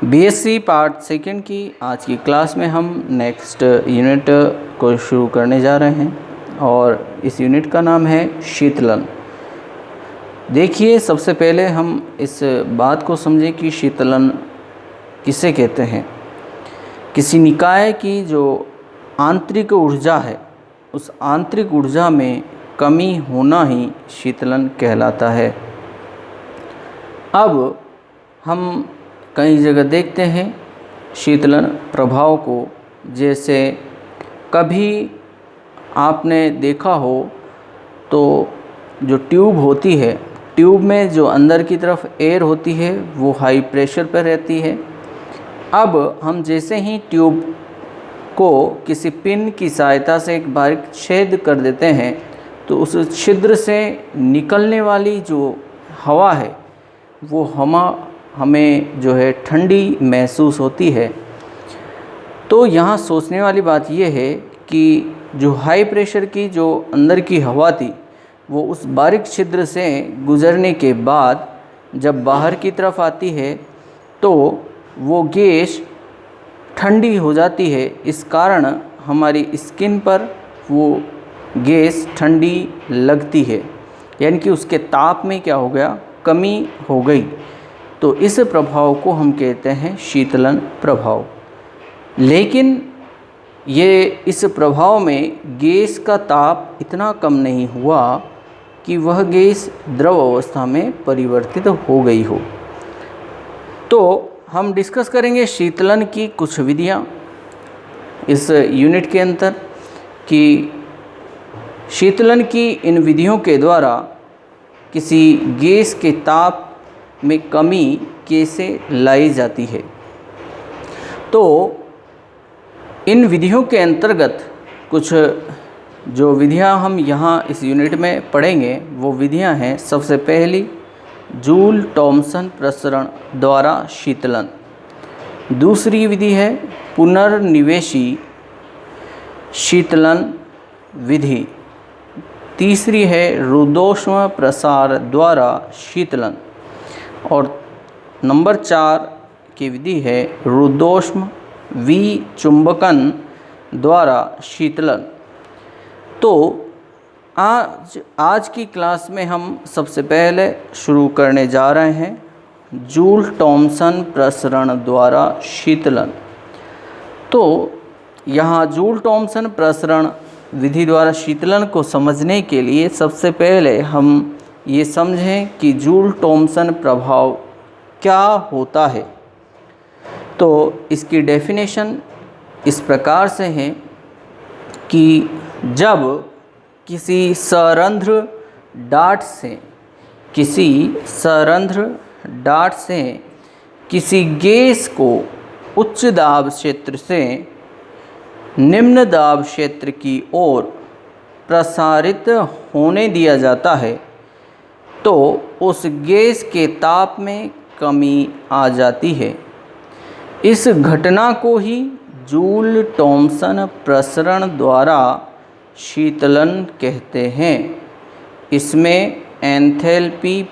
BSc part second की आज की क्लास में हम नेक्स्ट यूनिट को शुरू करने जा रहे हैं और इस यूनिट का नाम है शीतलन। देखिए, सबसे पहले हम इस बात को समझें कि शीतलन किसे कहते हैं। किसी निकाय की जो आंतरिक ऊर्जा है, उस आंतरिक ऊर्जा में कमी होना ही शीतलन कहलाता है। अब हम कई जगह देखते हैं शीतलन प्रभाव को। जैसे कभी आपने देखा हो तो जो ट्यूब होती है, ट्यूब में जो अंदर की तरफ एयर होती है वो हाई प्रेशर पर रहती है। अब हम जैसे ही ट्यूब को किसी पिन की सहायता से एक बारीक छेद कर देते हैं तो उस छिद्र से निकलने वाली जो हवा है वो हमें जो है ठंडी महसूस होती है। तो यहाँ सोचने वाली बात यह है कि जो हाई प्रेशर की जो अंदर की हवा थी वो उस बारीक छिद्र से गुजरने के बाद जब बाहर की तरफ आती है तो वो गैस ठंडी हो जाती है। इस कारण हमारी स्किन पर वो गैस ठंडी लगती है, यानी कि उसके ताप में क्या हो गया, कमी हो गई। तो इस प्रभाव को हम कहते हैं शीतलन प्रभाव। लेकिन ये इस प्रभाव में गैस का ताप इतना कम नहीं हुआ कि वह गैस द्रव अवस्था में परिवर्तित हो गई हो। तो हम डिस्कस करेंगे शीतलन की कुछ विधियाँ इस यूनिट के अंदर कि शीतलन की इन विधियों के द्वारा किसी गैस के ताप में कमी कैसे लाई जाती है। तो इन विधियों के अंतर्गत कुछ जो विधियां हम यहाँ इस यूनिट में पढ़ेंगे वो विधियां हैं। सबसे पहली जूल थॉमसन प्रसरण द्वारा शीतलन। दूसरी विधि है पुनर्निवेशी शीतलन विधि। तीसरी है रुद्धोष्म प्रसार द्वारा शीतलन। और नंबर 4 की विधि है रुद्धोष्म विचुंबकन द्वारा शीतलन। तो आज की क्लास में हम सबसे पहले शुरू करने जा रहे हैं जूल थॉमसन प्रसरण द्वारा शीतलन। तो यहाँ जूल थॉमसन प्रसरण विधि द्वारा शीतलन को समझने के लिए सबसे पहले हम ये समझें कि जूल थॉमसन प्रभाव क्या होता है। तो इसकी डेफिनेशन इस प्रकार से है कि जब किसी सरंध्र डाट से किसी गैस को उच्च दाब क्षेत्र से निम्न दाब क्षेत्र की ओर प्रसारित होने दिया जाता है तो उस गैस के ताप में कमी आ जाती है। इस घटना को ही जूल थॉमसन प्रसरण द्वारा शीतलन कहते हैं। इसमें एंथैल्पी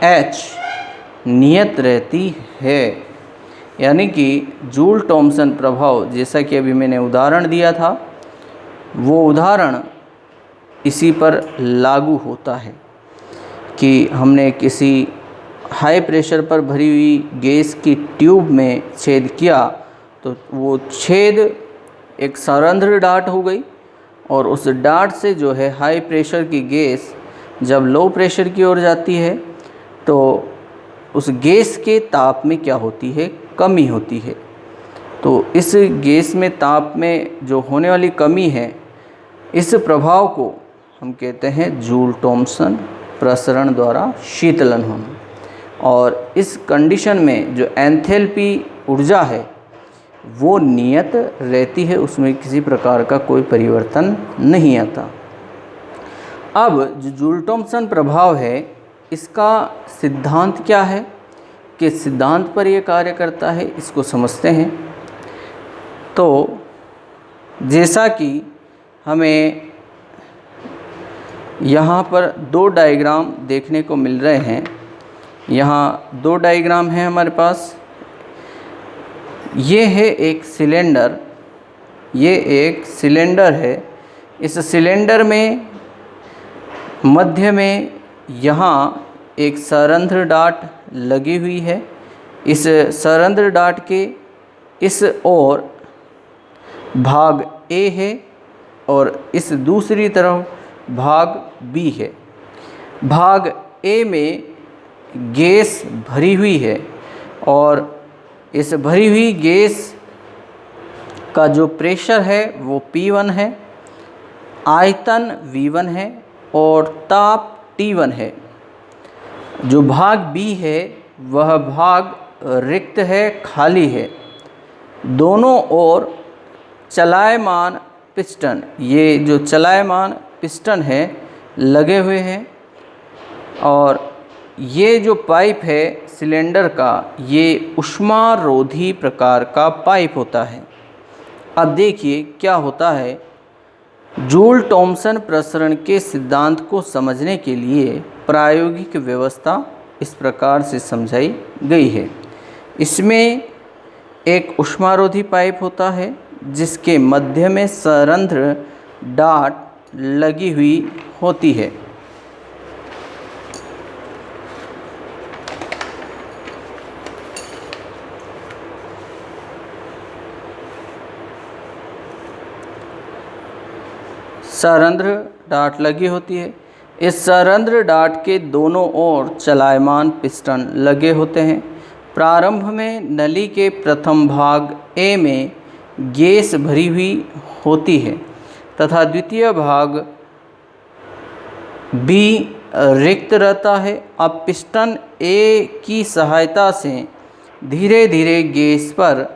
H नियत रहती है, यानी कि जूल थॉमसन प्रभाव, जैसा कि अभी मैंने उदाहरण दिया था, वो उदाहरण इसी पर लागू होता है कि हमने किसी हाई प्रेशर पर भरी हुई गैस की ट्यूब में छेद किया तो वो छेद एक सरंध्र डाट हो गई और उस डाट से जो है हाई प्रेशर की गैस जब लो प्रेशर की ओर जाती है तो उस गैस के ताप में क्या होती है, कमी होती है। तो इस गैस में ताप में जो होने वाली कमी है, इस प्रभाव को हम कहते हैं जूल थॉमसन प्रसरण द्वारा शीतलन होना। और इस कंडीशन में जो एंथैल्पी ऊर्जा है वो नियत रहती है, उसमें किसी प्रकार का कोई परिवर्तन नहीं आता। अब जो जूल थॉमसन प्रभाव है इसका सिद्धांत क्या है, किस सिद्धांत पर यह कार्य करता है, इसको समझते हैं। तो जैसा कि हमें यहाँ पर 2 डायग्राम देखने को मिल रहे हैं। यहाँ 2 डायग्राम हैं हमारे पास। ये है एक सिलेंडर, ये एक सिलेंडर है। इस सिलेंडर में मध्य में यहाँ एक सरंध्र डाट लगी हुई है। इस सरंध्र डाट के इस ओर भाग ए है और इस दूसरी तरफ भाग बी है। भाग ए में गैस भरी हुई है और इस भरी हुई गैस का जो प्रेशर है वो P1 है, आयतन V1 है और ताप T1 है। जो भाग बी है वह भाग रिक्त है, खाली है। दोनों ओर चलायमान पिस्टन, ये जो चलायमान पिस्टन है लगे हुए हैं और ये जो पाइप है सिलेंडर का, ये ऊष्मारोधी प्रकार का पाइप होता है। अब देखिए क्या होता है। जूल थॉम्सन प्रसरण के सिद्धांत को समझने के लिए प्रायोगिक व्यवस्था इस प्रकार से समझाई गई है। इसमें एक ऊष्मारोधी पाइप होता है जिसके मध्य में सरंध्र डाट लगी हुई होती है। सरंध्र डाट लगी होती है। इस सरंध्र डाट के दोनों ओर चलायमान पिस्टन लगे होते हैं। प्रारंभ में नली के प्रथम भाग ए में गैस भरी हुई होती है तथा द्वितीय भाग बी रिक्त रहता है। अब पिस्टन ए की सहायता से धीरे धीरे गैस पर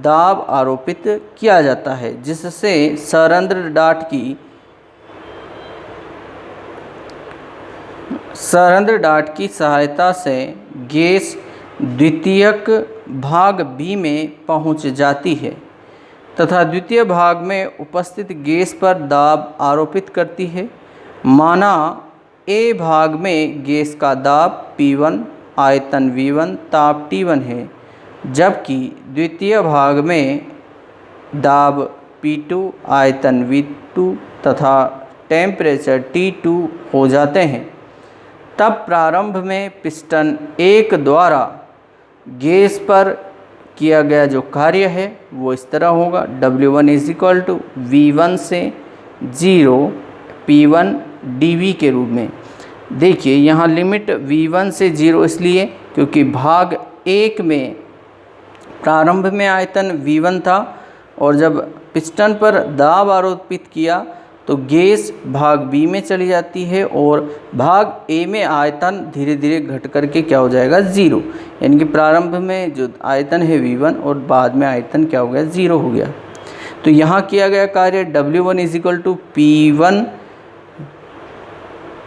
दाब आरोपित किया जाता है जिससे सरंध्र डाट की सहायता से गैस द्वितीयक भाग बी में पहुंच जाती है तथा द्वितीय भाग में उपस्थित गैस पर दाब आरोपित करती है। माना ए भाग में गैस का दाब P1, आयतन V1, ताप T1 है, जबकि द्वितीय भाग में दाब P2, आयतन V2 तथा टेम्परेचर T2 हो जाते हैं। तब प्रारंभ में पिस्टन 1 द्वारा गैस पर किया गया जो कार्य है वो इस तरह होगा। W1 = V1 से 0 P1 dV के रूप में। देखिए यहाँ लिमिट V1 से 0 इसलिए क्योंकि भाग 1 में प्रारंभ में आयतन V1 था और जब पिस्टन पर दाब आरोपित किया तो गैस भाग बी में चली जाती है और भाग ए में आयतन धीरे धीरे घट करके क्या हो जाएगा 0, यानी कि प्रारंभ में जो आयतन है V1 और बाद में आयतन क्या हो गया 0 हो गया। तो यहाँ किया गया कार्य W1 = P1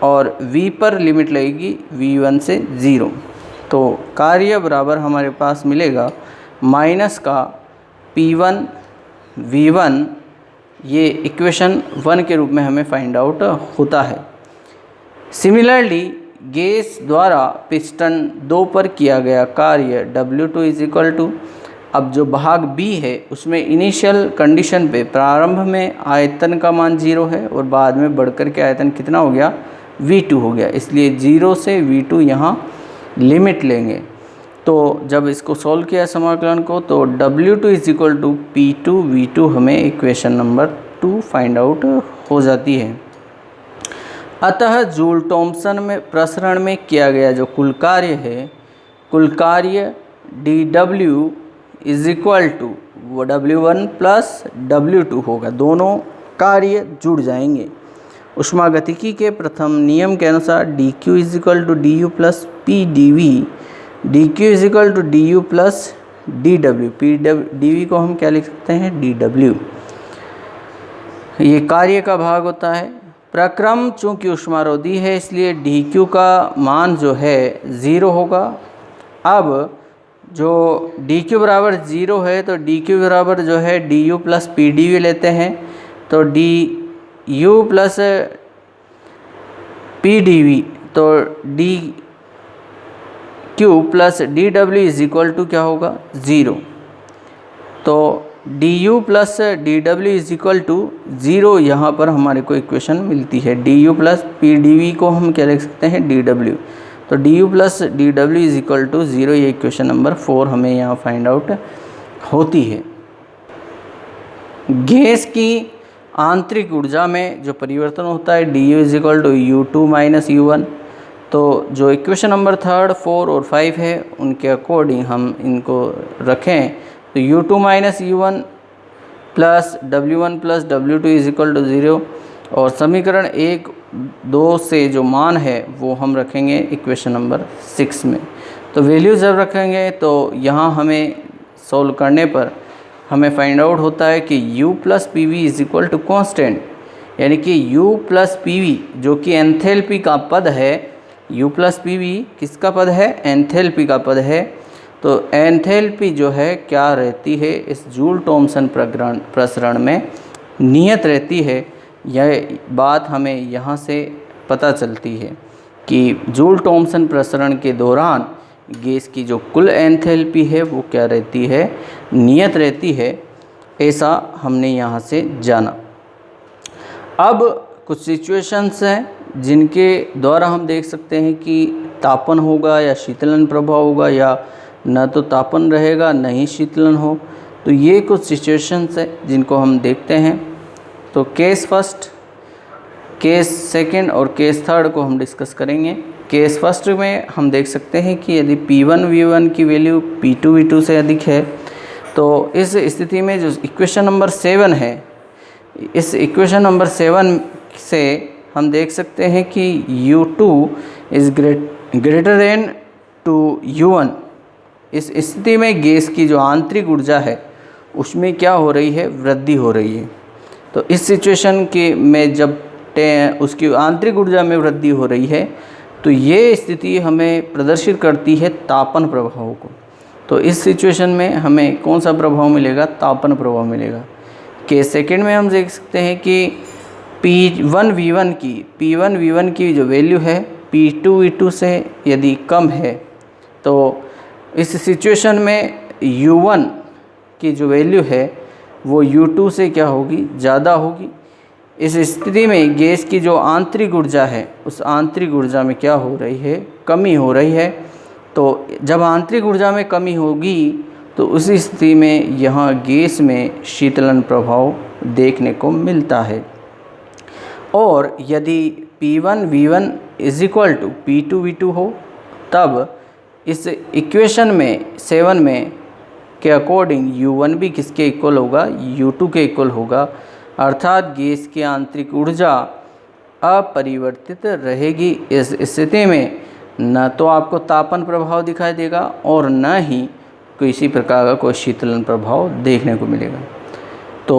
और V पर लिमिट लगेगी V1 से 0। तो कार्य बराबर हमारे पास मिलेगा माइनस का P1 V1, ये इक्वेशन 1 के रूप में हमें फाइंड आउट होता है। सिमिलरली गैस द्वारा पिस्टन 2 पर किया गया कार्य W2 अब जो भाग बी है उसमें इनिशियल कंडीशन पे प्रारंभ में आयतन का मान 0 है और बाद में बढ़कर के आयतन कितना हो गया V2 हो गया, इसलिए 0 से V2 यहाँ लिमिट लेंगे। तो जब इसको सॉल्व किया समाकलन को तो W2 = P2 V2 हमें इक्वेशन नंबर 2 फाइंड आउट हो जाती है। अतः जूल थॉम्सन में प्रसरण में किया गया जो कुल कार्य है, कुल कार्य dW = वो W1 + W2 होगा। दोनों कार्य जुड़ जाएंगे। ऊष्मागतिकी के प्रथम नियम के अनुसार dQ = du + Pdv, dQ = du + dW, dV को हम क्या लिख सकते हैं dW। ये कार्य का भाग होता है। प्रक्रम चूँकि ऊष्मारोधी है इसलिए dQ का मान जो है 0 होगा। अब जो dQ बराबर 0 है तो dQ बराबर जो है du + Pdv लेते हैं, तो du + Pdv तो dQ + dW = क्या होगा 0। तो du plus D W is equal to 0 यहाँ पर हमारे को इक्वेशन मिलती है। du plus P D V को हम क्या लिख सकते हैं, dw। तो du plus D W is equal to 0, ये इक्वेशन नंबर 4 हमें यहाँ फाइंड आउट होती है। गैस की आंतरिक ऊर्जा में जो परिवर्तन होता है du is equal to u2 minus u1। तो जो इक्वेशन नंबर 3, 4 और 5 है उनके अकॉर्डिंग हम इनको रखें तो u2 minus u1 plus w1 plus w2 is equal to 0, और समीकरण 1, 2 से जो मान है वो हम रखेंगे इक्वेशन नंबर 6 में। तो वैल्यू जब रखेंगे तो यहाँ हमें सॉल्व करने पर हमें फाइंड आउट होता है कि u plus P V is equal to constant, यानी कि u प्लस पी वी जो कि एंथैल्पी का पद है, u प्लस पी वी किसका पद है, एंथैल्पी का पद है। तो एंथैल्पी जो है क्या रहती है इस जूल थॉमसन प्रसरण में नियत रहती है। यह बात हमें यहाँ से पता चलती है कि जूल थॉमसन प्रसरण के दौरान गैस की जो कुल एंथैल्पी है वो क्या रहती है, नियत रहती है। ऐसा हमने यहाँ से जाना। अब कुछ सिचुएशंस हैं जिनके द्वारा हम देख सकते हैं कि तापन होगा या शीतलन प्रभाव होगा, या न तो तापन रहेगा न ही शीतलन हो। तो ये कुछ सिचुएशंस हैं जिनको हम देखते हैं। तो केस फर्स्ट, केस सेकंड और केस थर्ड को हम डिस्कस करेंगे। केस फर्स्ट में हम देख सकते हैं कि यदि P1 V1 की वैल्यू P2 V2 से अधिक है तो इस स्थिति में जो इक्वेशन नंबर 7 है, इस इक्वेशन नंबर 7 से हम देख सकते हैं कि U2 is greater than to U1। इस स्थिति में गैस की जो आंतरिक ऊर्जा है उसमें क्या हो रही है, वृद्धि हो रही है। तो इस सिचुएशन के में जब उसकी आंतरिक ऊर्जा में वृद्धि हो रही है तो ये स्थिति हमें प्रदर्शित करती है तापन प्रभाव को। तो इस सिचुएशन में हमें कौन सा प्रभाव मिलेगा, तापन प्रभाव मिलेगा। केस सेकंड में हम देख सकते हैं कि P1 V1 की जो वैल्यू है P2 V2 से यदि कम है तो इस सिचुएशन में U1 की जो वैल्यू है वो U2 से क्या होगी, ज़्यादा होगी। इस स्थिति में गैस की जो आंतरिक ऊर्जा है उस आंतरिक ऊर्जा में क्या हो रही है, कमी हो रही है। तो जब आंतरिक ऊर्जा में कमी होगी तो उसी स्थिति में यहाँ गैस में शीतलन प्रभाव देखने को मिलता है। और यदि P1 V1 is equal to P2 V2 हो तब इस इक्वेशन में 7 में के अकॉर्डिंग U1 भी किसके इक्वल होगा, U2 के इक्वल होगा। अर्थात गैस की आंतरिक ऊर्जा अपरिवर्तित रहेगी। इस स्थिति में न तो आपको तापन प्रभाव दिखाई देगा और न ही किसी प्रकार का कोई शीतलन प्रभाव देखने को मिलेगा। तो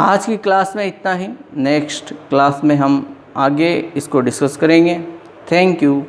आज की क्लास में इतना ही। नेक्स्ट क्लास में हम आगे इसको डिस्कस करेंगे। Thank you.